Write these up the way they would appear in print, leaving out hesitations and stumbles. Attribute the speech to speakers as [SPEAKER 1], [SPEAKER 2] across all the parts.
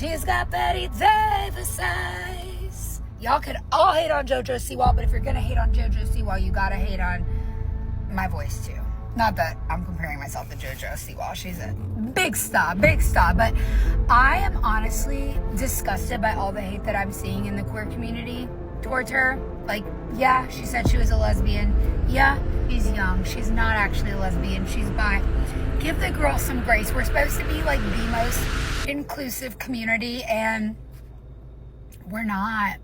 [SPEAKER 1] She's got Betty Davis eyes. Y'all could all hate on JoJo Siwa, but if you're gonna hate on JoJo Siwa, you gotta hate on my voice too. Not that I'm comparing myself to JoJo Siwa. She's a big star. But I am honestly disgusted by all the hate that I'm seeing in the queer community towards her. Like, yeah, she said she was a lesbian. Yeah, she's young. She's not actually a lesbian. She's bi. Give the girl some grace. We're supposed to be like the most inclusive community, and we're not.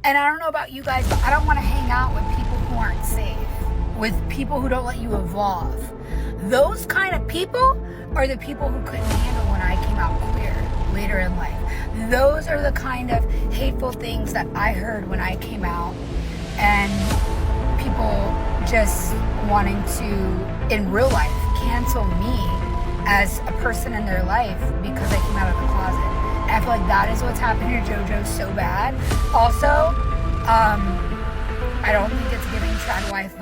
[SPEAKER 1] And I don't know about you guys, but I don't want to hang out with people who aren't safe, with people who don't let you evolve. Those kind of people are the people who couldn't handle when I came out queer later in life. Those are the kind of hateful things that I heard when I came out, and people just wanting to, in real life, cancel me as a person in their life because I came out of the closet. And I feel like that is what's happening to JoJo so bad. Also, I don't think it's giving trad wife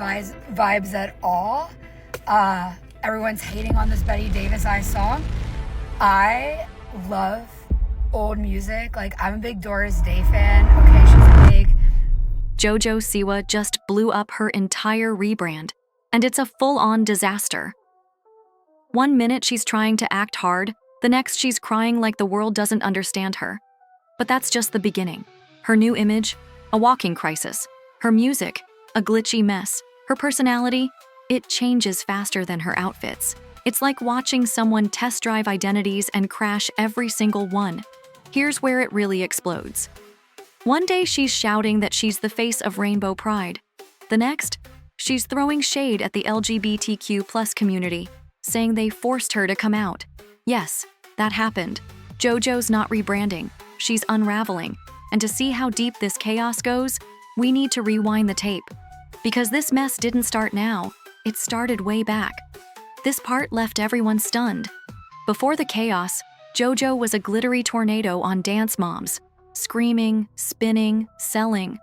[SPEAKER 1] vibes at all. Everyone's hating on this Betty Davis Eyes song. I love old music. Like, I'm a big Doris Day fan. Okay, she's a big...
[SPEAKER 2] JoJo Siwa just blew up her entire rebrand, and it's a full-on disaster. One minute she's trying to act hard, the next she's crying like the world doesn't understand her. But that's just the beginning. Her new image, a walking crisis. Her music, a glitchy mess. Her personality, it changes faster than her outfits. It's like watching someone test drive identities and crash every single one. Here's where it really explodes. One day she's shouting that she's the face of Rainbow Pride. The next, she's throwing shade at the LGBTQ+ community, saying they forced her to come out. Yes, that happened. JoJo's not rebranding, she's unraveling. And to see how deep this chaos goes, we need to rewind the tape. Because this mess didn't start now, it started way back. This part left everyone stunned. Before the chaos, JoJo was a glittery tornado on Dance Moms, screaming, spinning, selling.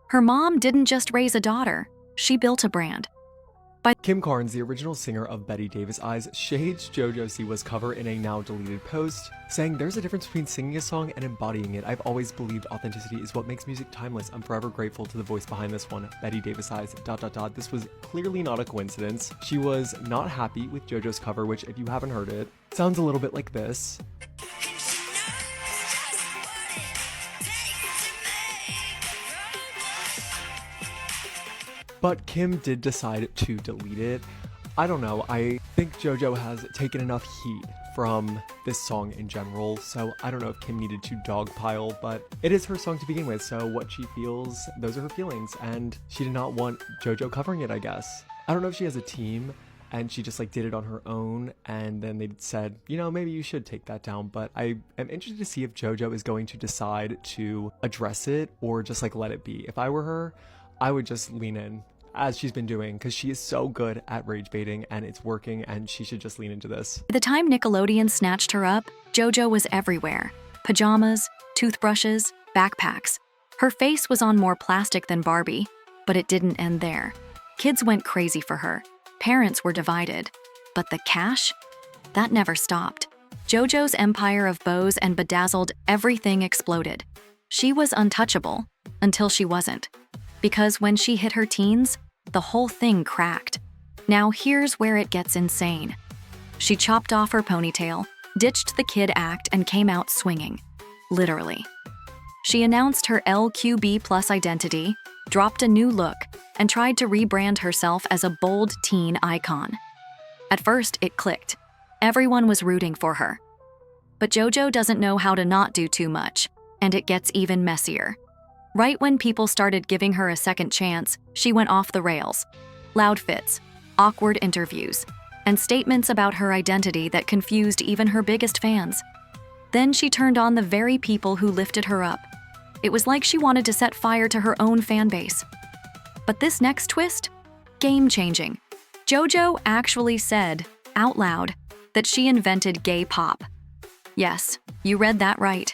[SPEAKER 2] Her mom didn't just raise a daughter, she built a brand.
[SPEAKER 3] Kim Carnes, the original singer of Betty Davis Eyes, shades JoJo Siwa's cover in a now-deleted post, saying there's a difference between singing a song and embodying it. I've always believed authenticity is what makes music timeless. I'm forever grateful to the voice behind this one, Betty Davis Eyes, ... This was clearly not a coincidence. She was not happy with JoJo's cover, which, if you haven't heard it, sounds a little bit like this. But Kim did decide to delete it. I don't know, I think JoJo has taken enough heat from this song in general, so I don't know if Kim needed to dogpile, but it is her song to begin with, so what she feels, those are her feelings, and she did not want JoJo covering it, I guess. I don't know if she has a team, and she just like did it on her own, and then they said, you know, maybe you should take that down, but I am interested to see if JoJo is going to decide to address it, or just like let it be. If I were her, I would just lean in, as she's been doing, because she is so good at rage baiting and it's working, and she should just lean into this.
[SPEAKER 2] By the time Nickelodeon snatched her up, JoJo was everywhere. Pajamas, toothbrushes, backpacks. Her face was on more plastic than Barbie, but it didn't end there. Kids went crazy for her. Parents were divided. But the cash? That never stopped. JoJo's empire of bows and bedazzled everything exploded. She was untouchable, until she wasn't. Because when she hit her teens, the whole thing cracked. Now here's where it gets insane. She chopped off her ponytail, ditched the kid act, and came out swinging. Literally. She announced her LQB+ identity, dropped a new look, and tried to rebrand herself as a bold teen icon. At first, it clicked. Everyone was rooting for her. But JoJo doesn't know how to not do too much, and it gets even messier. Right when people started giving her a second chance, she went off the rails. Loud fits, awkward interviews, and statements about her identity that confused even her biggest fans. Then she turned on the very people who lifted her up. It was like she wanted to set fire to her own fan base. But this next twist? Game-changing. JoJo actually said, out loud, that she invented gay pop. Yes, you read that right.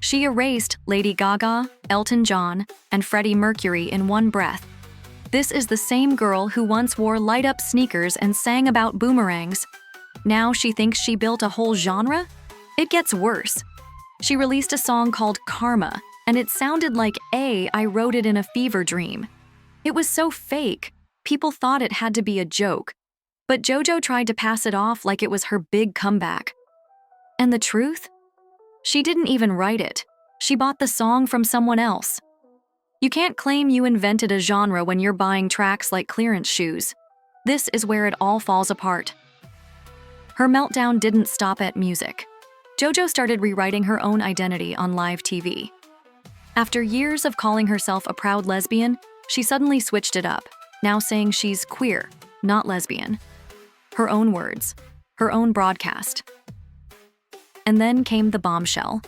[SPEAKER 2] She erased Lady Gaga, Elton John, and Freddie Mercury in one breath. This is the same girl who once wore light-up sneakers and sang about boomerangs. Now she thinks she built a whole genre? It gets worse. She released a song called Karma, and it sounded like I wrote it in a fever dream. It was so fake, people thought it had to be a joke. But JoJo tried to pass it off like it was her big comeback. And the truth? She didn't even write it. She bought the song from someone else. You can't claim you invented a genre when you're buying tracks like clearance shoes. This is where it all falls apart. Her meltdown didn't stop at music. JoJo started rewriting her own identity on live TV. After years of calling herself a proud lesbian, she suddenly switched it up, now saying she's queer, not lesbian. Her own words, her own broadcast. And then came the bombshell.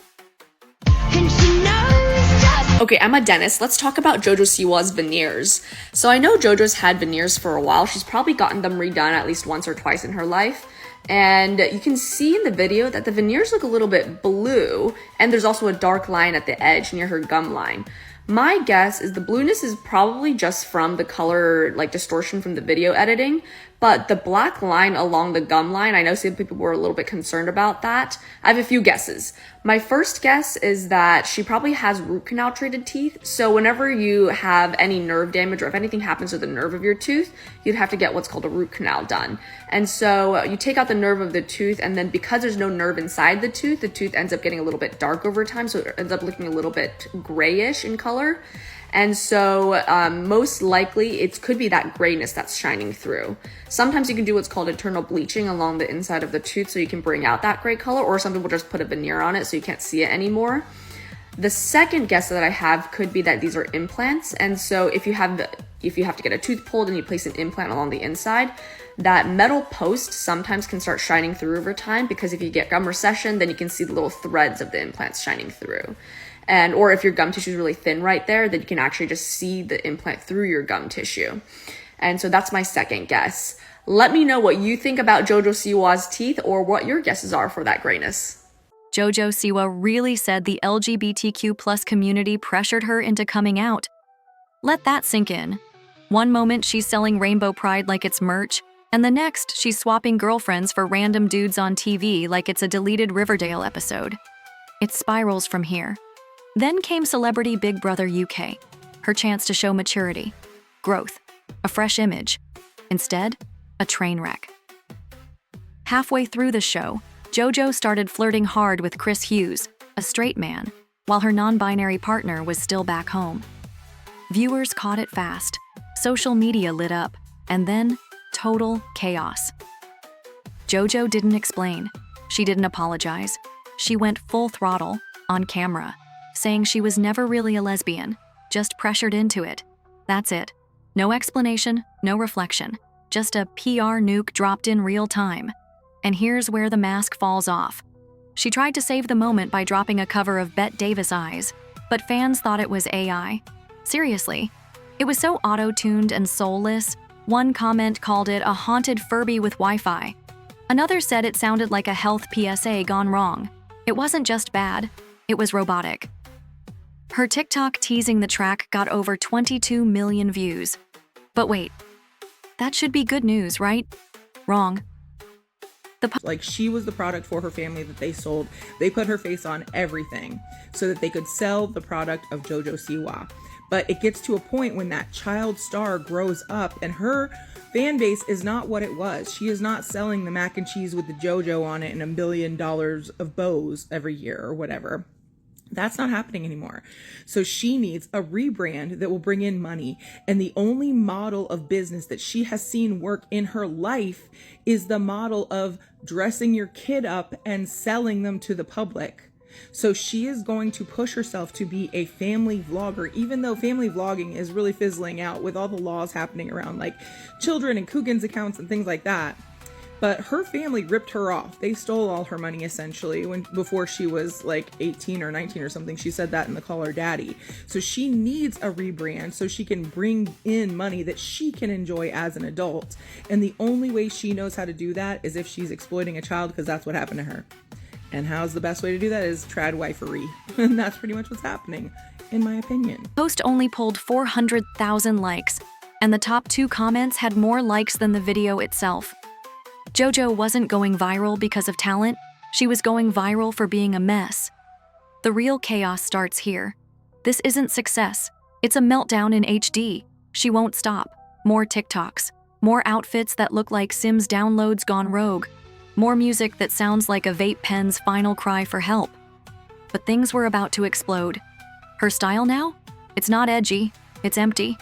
[SPEAKER 4] Okay, I'm a dentist. Let's talk about JoJo Siwa's veneers. So I know JoJo's had veneers for a while. She's probably gotten them redone at least once or twice in her life. And you can see in the video that the veneers look a little bit blue, and there's also a dark line at the edge near her gum line. My guess is the blueness is probably just from the color distortion from the video editing, but the black line along the gum line, I know some people were a little bit concerned about that. I have a few guesses. My first guess is that she probably has root canal treated teeth, so whenever you have any nerve damage or if anything happens to the nerve of your tooth, you'd have to get what's called a root canal done. And so you take out the nerve of the tooth, and then because there's no nerve inside the tooth ends up getting a little bit dark over time, so it ends up looking a little bit grayish in color. And so most likely it could be that grayness that's shining through. Sometimes you can do what's called internal bleaching along the inside of the tooth so you can bring out that gray color, or some people just put a veneer on it so you can't see it anymore. The second guess that I have could be that these are implants, and so if you have to get a tooth pulled and you place an implant along the inside, that metal post sometimes can start shining through over time, because if you get gum recession, then you can see the little threads of the implants shining through. Or if your gum tissue is really thin right there, then you can actually just see the implant through your gum tissue. And so that's my second guess. Let me know what you think about JoJo Siwa's teeth, or what your guesses are for that grayness.
[SPEAKER 2] JoJo Siwa really said the LGBTQ+ community pressured her into coming out. Let that sink in. One moment she's selling Rainbow Pride like it's merch, and the next she's swapping girlfriends for random dudes on TV like it's a deleted Riverdale episode. It spirals from here. Then came Celebrity Big Brother UK, her chance to show maturity, growth, a fresh image. Instead, a train wreck. Halfway through the show, JoJo started flirting hard with Chris Hughes, a straight man, while her non-binary partner was still back home. Viewers caught it fast, social media lit up, and then total chaos. JoJo didn't explain. She didn't apologize. She went full throttle, on camera, saying she was never really a lesbian, just pressured into it. That's it. No explanation, no reflection, just a PR nuke dropped in real time. And here's where the mask falls off. She tried to save the moment by dropping a cover of Bette Davis Eyes, but fans thought it was AI. Seriously, it was so auto-tuned and soulless. One comment called it a haunted Furby with Wi-Fi. Another said it sounded like a health PSA gone wrong. It wasn't just bad, it was robotic. Her TikTok teasing the track got over 22 million views. But wait, that should be good news, right? Wrong.
[SPEAKER 5] She was the product for her family that they sold. They put her face on everything so that they could sell the product of JoJo Siwa. But it gets to a point when that child star grows up and her fan base is not what it was. She is not selling the mac and cheese with the JoJo on it and $1 billion of bows every year or whatever. That's not happening anymore. So she needs a rebrand that will bring in money. And the only model of business that she has seen work in her life is the model of dressing your kid up and selling them to the public. So she is going to push herself to be a family vlogger, even though family vlogging is really fizzling out with all the laws happening around children and Coogan's accounts and things like that. But her family ripped her off. They stole all her money essentially before she was 18 or 19 or something. She said that in the Call Her Daddy. So she needs a rebrand so she can bring in money that she can enjoy as an adult. And the only way she knows how to do that is if she's exploiting a child, because that's what happened to her. And how's the best way to do that is trad wifery. And that's pretty much what's happening, in my opinion.
[SPEAKER 2] Post only pulled 400,000 likes, and the top 2 comments had more likes than the video itself. JoJo wasn't going viral because of talent, she was going viral for being a mess. The real chaos starts here. This isn't success. It's a meltdown in HD. She won't stop. More TikToks. More outfits that look like Sims downloads gone rogue. More music that sounds like a vape pen's final cry for help. But things were about to explode. Her style now? It's not edgy. It's empty.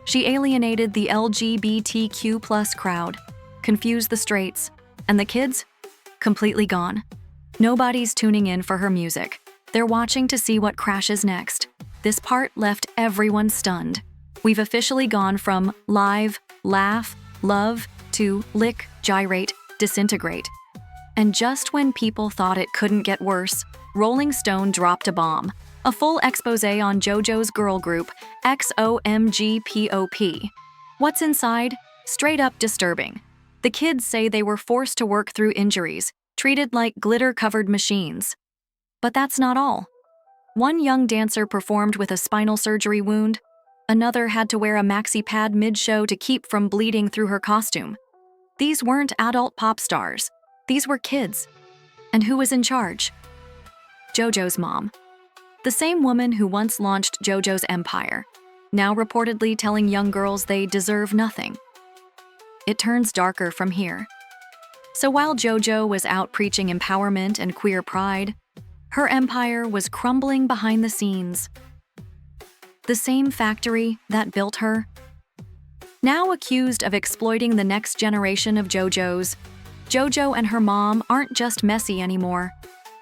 [SPEAKER 2] She alienated the LGBTQ+ crowd, confused the straights, and the kids? Completely gone. Nobody's tuning in for her music. They're watching to see what crashes next. This part left everyone stunned. We've officially gone from live, laugh, love, to lick, gyrate, disintegrate. And just when people thought it couldn't get worse, Rolling Stone dropped a bomb. A full expose on JoJo's girl group, XOMGPOP. What's inside? Straight up disturbing. The kids say they were forced to work through injuries, treated like glitter-covered machines. But that's not all. One young dancer performed with a spinal surgery wound. Another had to wear a maxi pad mid-show to keep from bleeding through her costume. These weren't adult pop stars. These were kids. And who was in charge? JoJo's mom. The same woman who once launched JoJo's empire, now reportedly telling young girls they deserve nothing. It turns darker from here. So while JoJo was out preaching empowerment and queer pride, her empire was crumbling behind the scenes. The same factory that built her, now accused of exploiting the next generation of JoJos. JoJo and her mom aren't just messy anymore.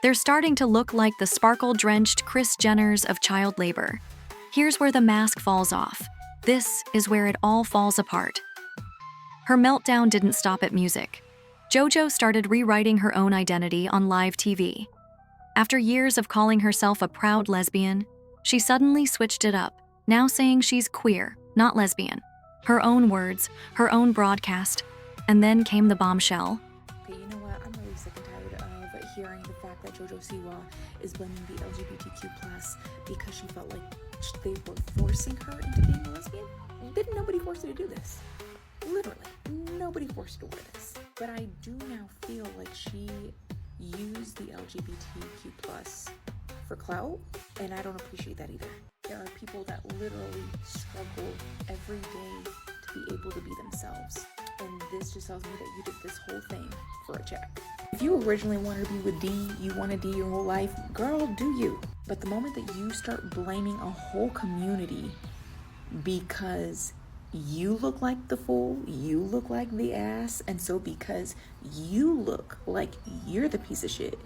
[SPEAKER 2] They're starting to look like the sparkle-drenched Kris Jenners of child labor. Here's where the mask falls off. This is where it all falls apart. Her meltdown didn't stop at music. JoJo started rewriting her own identity on live TV. After years of calling herself a proud lesbian, she suddenly switched it up, now saying she's queer, not lesbian. Her own words, her own broadcast, and then came the bombshell.
[SPEAKER 6] Okay, you know what? I'm really sick and tired of hearing the fact that JoJo Siwa is blaming the LGBTQ+ because she felt like they were forcing her into being a lesbian. Didn't nobody force her to do this? Literally, nobody forced her to wear this. But I do now feel like she used the LGBTQ+ for clout, and I don't appreciate that either. There are people that literally struggle every day to be able to be themselves. And this just tells me that you did this whole thing for a check. If you originally wanted to be with D, you wanted D your whole life, girl, do you. But the moment that you start blaming a whole community because you look like the fool, you look like the ass, and so because you look like you're the piece of shit,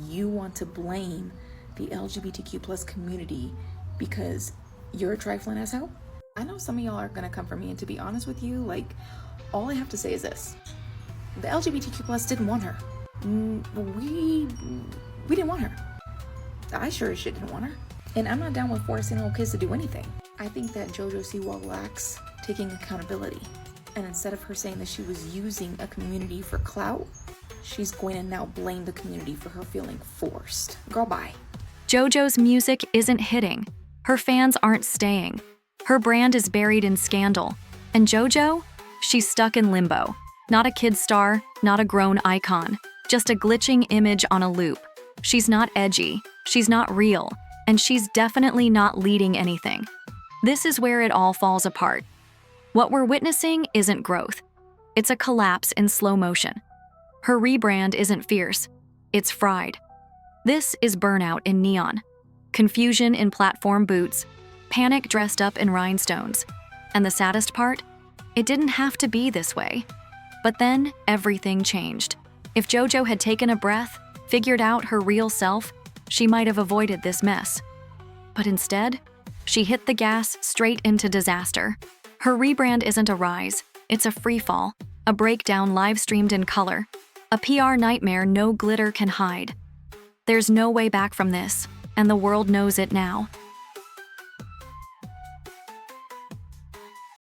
[SPEAKER 6] you want to blame the LGBTQ+ community because you're a trifling asshole? I know some of y'all are gonna come for me, and to be honest with you, like, all I have to say is this. The LGBTQ+ didn't want her. We didn't want her. I sure as shit didn't want her. And I'm not down with forcing little kids to do anything. I think that JoJo Siwa lacks taking accountability. And instead of her saying that she was using a community for clout, she's going to now blame the community for her feeling forced. Girl, bye.
[SPEAKER 2] JoJo's music isn't hitting. Her fans aren't staying. Her brand is buried in scandal. And JoJo? She's stuck in limbo. Not a kid star, not a grown icon, just a glitching image on a loop. She's not edgy, she's not real, and she's definitely not leading anything. This is where it all falls apart. What we're witnessing isn't growth. It's a collapse in slow motion. Her rebrand isn't fierce, it's fried. This is burnout in neon, confusion in platform boots, panic dressed up in rhinestones. And the saddest part? It didn't have to be this way. But then, everything changed. If JoJo had taken a breath, figured out her real self, she might have avoided this mess. But instead, she hit the gas straight into disaster. Her rebrand isn't a rise, it's a freefall, a breakdown live-streamed in color, a PR nightmare no glitter can hide. There's no way back from this, and the world knows it now.